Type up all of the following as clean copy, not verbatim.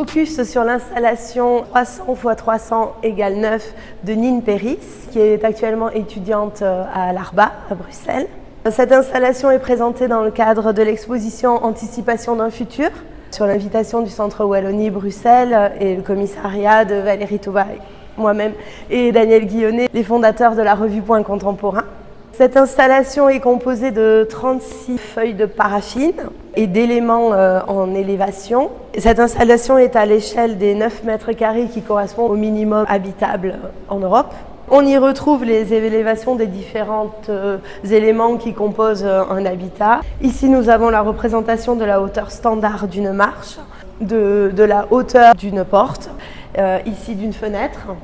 focus sur l'installation 300 x 300 = 9 de Nine Péris, qui est actuellement étudiante à l'Arba, à Bruxelles. Cette installation est présentée dans le cadre de l'exposition Anticipation d'un futur, sur l'invitation du Centre Wallonie-Bruxelles et le commissariat de Valérie Toubaï, moi-même et Daniel Guillonnet, les fondateurs de la revue Point Contemporain. Cette installation est composée de 36 feuilles de paraffine et d'éléments en élévation. Cette installation est à l'échelle des 9 mètres carrés qui correspond au minimum habitable en Europe. On y retrouve les élévations des différents éléments qui composent un habitat. Ici, nous avons la représentation de la hauteur standard d'une marche, de la hauteur d'une porte, ici d'une fenêtre.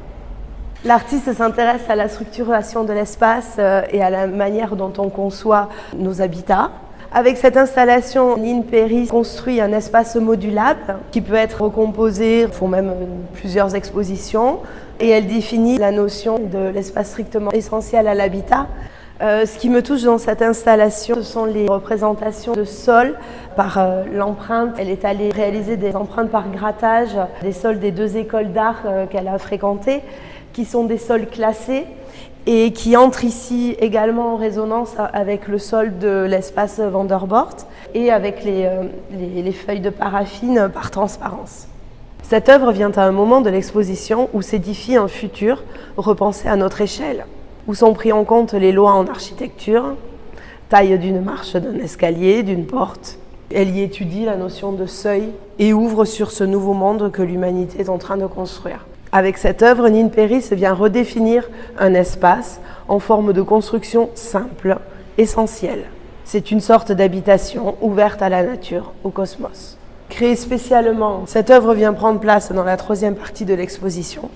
L'artiste s'intéresse à la structuration de l'espace et à la manière dont on conçoit nos habitats. Avec cette installation, Nine Péris construit un espace modulable qui peut être recomposé, font même plusieurs expositions, et elle définit la notion de l'espace strictement essentiel à l'habitat. Ce qui me touche dans cette installation, ce sont les représentations de sols par l'empreinte. Elle est allée réaliser des empreintes par grattage des sols des 2 écoles d'art qu'elle a fréquentées, qui sont des sols classés et qui entrent ici également en résonance avec le sol de l'espace Vanderbort et avec les feuilles de paraffine par transparence. Cette œuvre vient à un moment de l'exposition où s'édifie un futur repensé à notre échelle, où sont pris en compte les lois en architecture, taille d'une marche, d'un escalier, d'une porte. Elle y étudie la notion de seuil et ouvre sur ce nouveau monde que l'humanité est en train de construire. Avec cette œuvre, Nine Péris vient redéfinir un espace en forme de construction simple, essentielle. C'est une sorte d'habitation ouverte à la nature, au cosmos. Créée spécialement, cette œuvre vient prendre place dans la 3e partie de l'exposition.